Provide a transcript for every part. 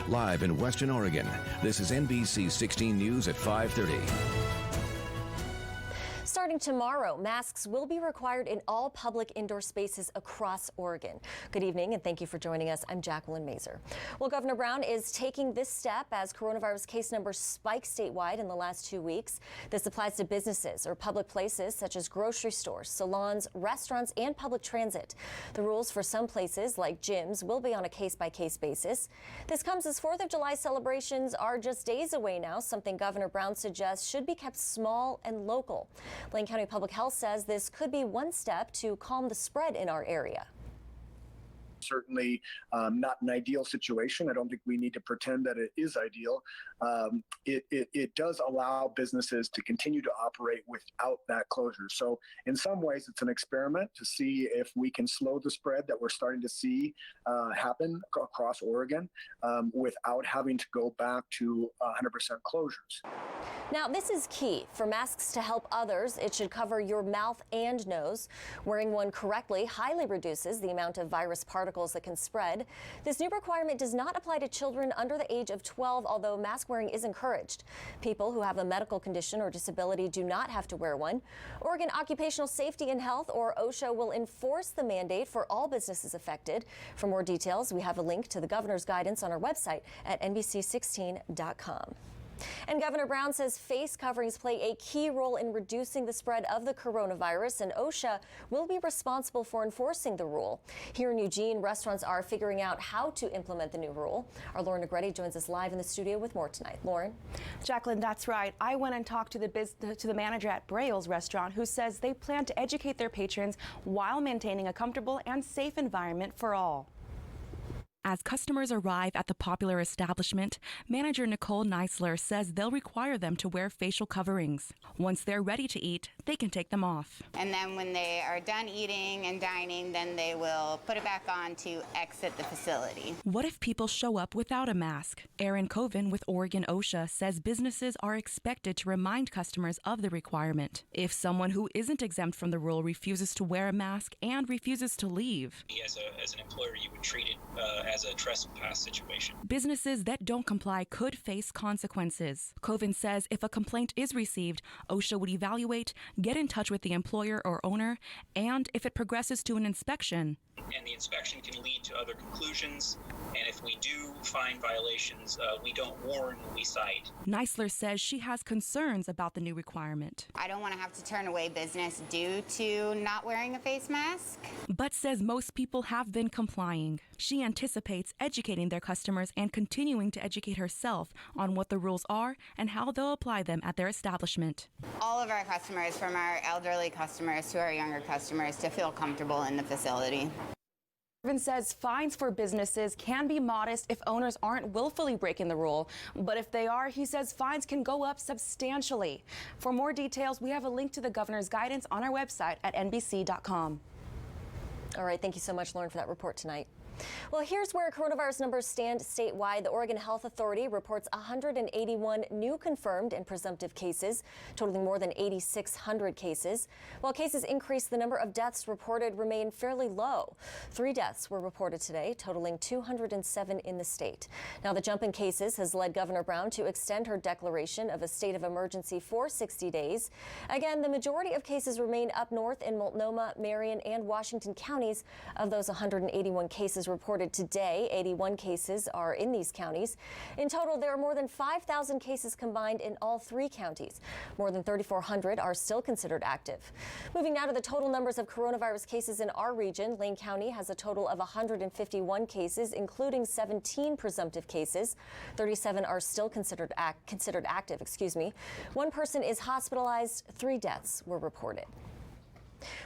Live in Western Oregon, this is NBC 16 News at 5:30. Starting tomorrow, masks will be required in all public indoor spaces across Oregon. Good evening and thank you for joining us. I'm Jacqueline Mazer. Well, Governor Brown is taking this step as coronavirus case numbers spike statewide in the last 2 weeks. This applies to businesses or public places such as grocery stores, salons, restaurants, and public transit. The rules for some places like gyms will be on a case-by-case basis. This comes as 4th of July celebrations are just days away now, something Governor Brown suggests should be kept small and local. Lane County Public Health says this could be one step to calm the spread in our area. Certainly not an ideal situation. I don't think we need to pretend that it is ideal. It does allow businesses to continue to operate without that closure. So in some ways, it's an experiment to see if we can slow the spread that we're starting to see happen across Oregon without having to go back to 100% closures. Now, this is key. For masks to help others, it should cover your mouth and nose. Wearing one correctly highly reduces the amount of virus particles that can spread. This new requirement does not apply to children under the age of 12, although mask wearing is encouraged. People who have a medical condition or disability do not have to wear one. Oregon Occupational Safety and Health, or OSHA, will enforce the mandate for all businesses affected. For more details, we have a link to the governor's guidance on our website at NBC16.com. And Governor Brown says face coverings play a key role in reducing the spread of the coronavirus, and OSHA will be responsible for enforcing the rule. Here in Eugene, restaurants are figuring out how to implement the new rule. Our Lauren Negretti joins us live in the studio with more tonight. Lauren? Jacqueline, that's right. I went and talked to the manager at Braille's restaurant, who says they plan to educate their patrons while maintaining a comfortable and safe environment for all. As customers arrive at the popular establishment, manager Nicole Neisler says they'll require them to wear facial coverings. Once they're ready to eat, they can take them off. And then when they are done eating and dining, then they will put it back on to exit the facility. What if people show up without a mask? Aaron Coven with Oregon OSHA says businesses are expected to remind customers of the requirement. If someone who isn't exempt from the rule refuses to wear a mask and refuses to leave, as an employer, you would treat it as a trespass situation. Businesses that don't comply could face consequences. Coven says if a complaint is received, OSHA would evaluate, get in touch with the employer or owner, and if it progresses to an inspection. And the inspection can lead to other conclusions. And if we do find violations, we don't warn, we cite. Neisler says she has concerns about the new requirement. I don't want to have to turn away business due to not wearing a face mask. But says most people have been complying. She anticipates educating their customers and continuing to educate herself on what the rules are and how they'll apply them at their establishment. All of our customers, from our elderly customers to our younger customers, to feel comfortable in the facility. Coven says fines for businesses can be modest if owners aren't willfully breaking the rule. But if they are, he says fines can go up substantially. For more details, we have a link to the governor's guidance on our website at NBC.com. All right, thank you so much, Lauren, for that report tonight. Well, here's where coronavirus numbers stand statewide. The Oregon Health Authority reports 181 new confirmed and presumptive cases, totaling more than 8,600 cases. While cases increase, the number of deaths reported remain fairly low. 3 deaths were reported today, totaling 207 in the state. Now, the jump in cases has led Governor Brown to extend her declaration of a state of emergency for 60 days. Again, the majority of cases remain up north in Multnomah, Marion, and Washington counties. Of those 181 cases reported today, 81 cases are in these counties. In total, there are more than 5,000 cases combined in all 3 counties. More than 3,400 are still considered active. Moving now to the total numbers of coronavirus cases in our region, Lane County has a total of 151 cases, including 17 presumptive cases. 37 are still considered active. 1 person is hospitalized. 3 deaths were reported.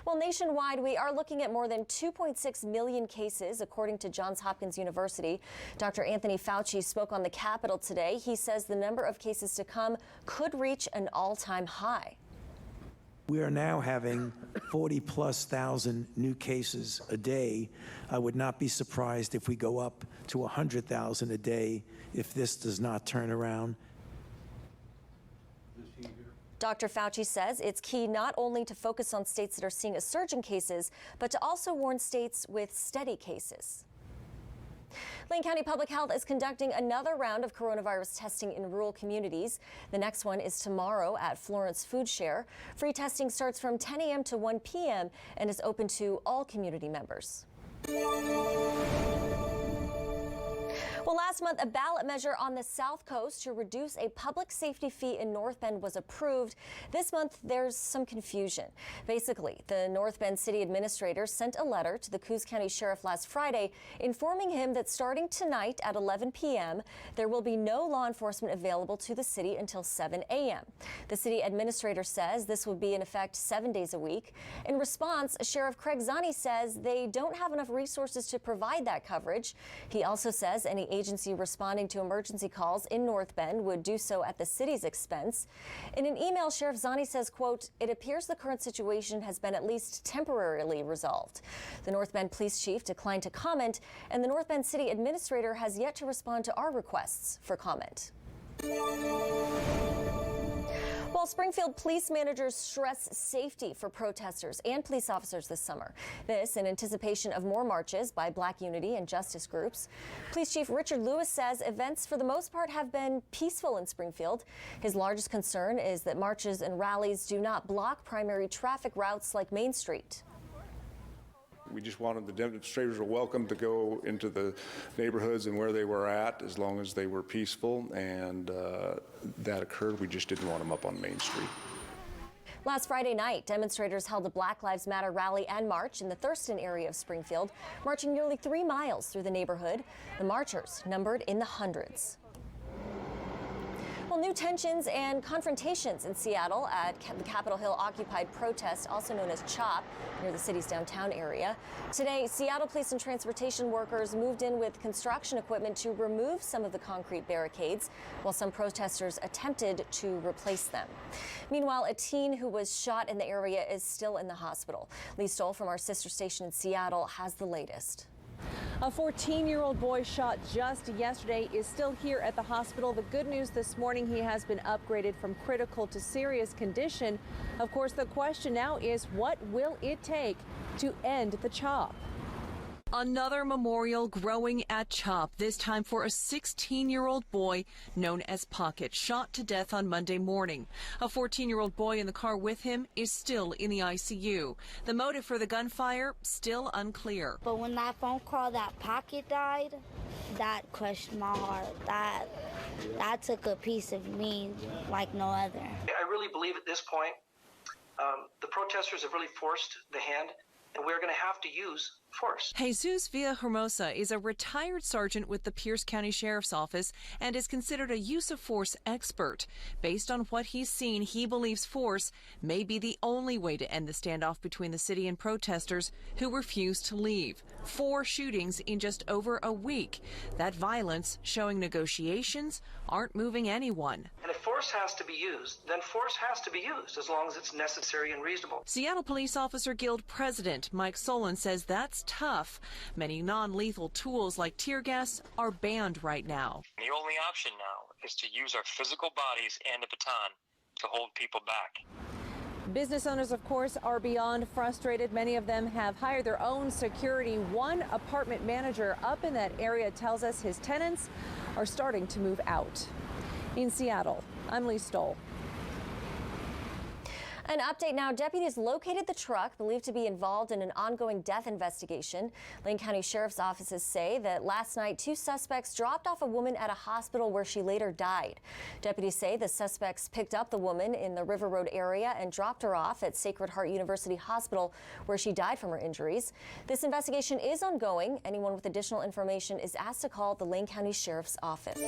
Well, nationwide, we are looking at more than 2.6 million cases, according to Johns Hopkins University. Dr. Anthony Fauci spoke on the Capitol today. He says the number of cases to come could reach an all-time high. We are now having 40+ thousand new cases a day. I would not be surprised if we go up to 100,000 a day if this does not turn around. Dr. Fauci says it's key not only to focus on states that are seeing a surge in cases, but to also warn states with steady cases. Lane County Public Health is conducting another round of coronavirus testing in rural communities. The next one is tomorrow at Florence Food Share. Free testing starts from 10 a.m. to 1 p.m. and is open to all community members. Well, last month, a ballot measure on the South Coast to reduce a public safety fee in North Bend was approved. This month, there's some confusion. Basically, the North Bend City Administrator sent a letter to the Coos County Sheriff last Friday informing him that starting tonight at 11 p.m., there will be no law enforcement available to the city until 7 a.m. The City Administrator says this would be in effect 7 days a week. In response, Sheriff Craig Zani says they don't have enough resources to provide that coverage. He also says any agency responding to emergency calls in North Bend would do so at the city's expense. In an email, Sheriff Zani says, quote, "It appears the current situation has been at least temporarily resolved." The North Bend Police Chief declined to comment, and the North Bend City Administrator has yet to respond to our requests for comment. While Springfield police managers stress safety for protesters and police officers this summer. This in anticipation of more marches by Black unity and justice groups. Police Chief Richard Lewis says events for the most part have been peaceful in Springfield. His largest concern is that marches and rallies do not block primary traffic routes like Main Street. We just wanted the demonstrators were welcome to go into the neighborhoods and where they were at as long as they were peaceful, and that occurred. We just didn't want them up on Main Street. Last Friday night, demonstrators held a Black Lives Matter rally and march in the Thurston area of Springfield, marching nearly 3 miles through the neighborhood. The marchers numbered in the hundreds. Well, new tensions and confrontations in Seattle at the Capitol Hill occupied protest, also known as CHOP, near the city's downtown area. Today, Seattle police and transportation workers moved in with construction equipment to remove some of the concrete barricades, while some protesters attempted to replace them. Meanwhile, a teen who was shot in the area is still in the hospital. Lee Stoll from our sister station in Seattle has the latest. A 14-year-old boy shot just yesterday is still here at the hospital. The good news this morning, he has been upgraded from critical to serious condition. Of course, the question now is, what will it take to end the CHOP? Another memorial growing at CHOP, this time for a 16-year-old boy known as Pocket, shot to death on Monday morning. A 14-year-old boy in the car with him is still in the ICU. The motive for the gunfire still unclear. But when that phone call that Pocket died, that crushed my heart. That took a piece of me like no other. I really believe at this point, the protesters have really forced the hand, and we're going to have to use force. Jesus Villahermosa is a retired sergeant with the Pierce County Sheriff's Office and is considered a use of force expert. Based on what he's seen, he believes force may be the only way to end the standoff between the city and protesters who refuse to leave. 4 shootings in just over a week. That violence showing negotiations aren't moving anyone. And if force has to be used, then force has to be used as long as it's necessary and reasonable. Seattle Police Officer Guild President Mike Solon says that's tough. Many non-lethal tools like tear gas are banned right now. The only option now is to use our physical bodies and a baton to hold people back. Business owners, of course, are beyond frustrated. Many of them have hired their own security. One apartment manager up in that area tells us his tenants are starting to move out. In Seattle, I'm Lee Stoll. An update now. Deputies located the truck believed to be involved in an ongoing death investigation. Lane County Sheriff's offices say that last night 2 suspects dropped off a woman at a hospital where she later died. Deputies say the suspects picked up the woman in the River Road area and dropped her off at Sacred Heart University Hospital where she died from her injuries. This investigation is ongoing. Anyone with additional information is asked to call the Lane County Sheriff's office.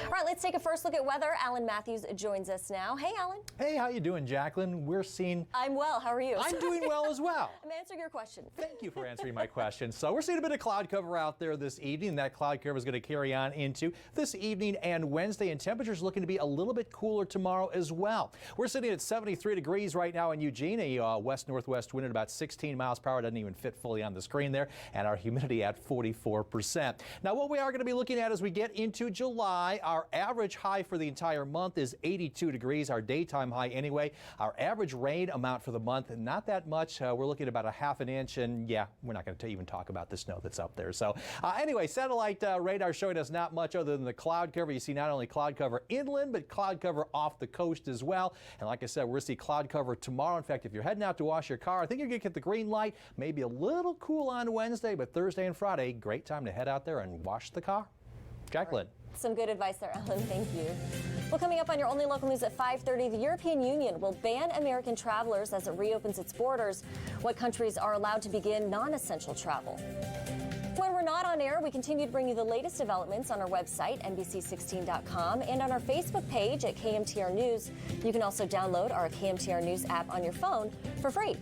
All right, let's take a first look at weather. Alan Matthews joins us now. Hey, Alan. Hey, how you doing, Jacqueline? We're seeing... I'm well. How are you? I'm doing well as well. I'm answering your question. Thank you for answering my question. So we're seeing a bit of cloud cover out there this evening. That cloud cover is going to carry on into this evening and Wednesday, and temperatures looking to be a little bit cooler tomorrow as well. We're sitting at 73 degrees right now in Eugene. A west-northwest wind at about 16 miles per hour. Doesn't even fit fully on the screen there. And our humidity at 44%. Now, what we are going to be looking at as we get into July, high. Our average high for the entire month is 82 degrees, our daytime high anyway. Our average rain amount for the month, not that much. We're looking at about a half an inch, and yeah, we're not going to even talk about the snow that's up there. So anyway, satellite radar showing us not much other than the cloud cover. You see not only cloud cover inland, but cloud cover off the coast as well. And like I said, we're going to see cloud cover tomorrow. In fact, if you're heading out to wash your car, I think you're going to get the green light. Maybe a little cool on Wednesday, but Thursday and Friday, great time to head out there and wash the car. Jacqueline. Some good advice there, Ellen. Thank you. Well, coming up on your only local news at 5:30, the European Union will ban American travelers as it reopens its borders. What countries are allowed to begin non-essential travel? When we're not on air, we continue to bring you the latest developments on our website, NBC16.com, and on our Facebook page at KMTR News. You can also download our KMTR News app on your phone for free.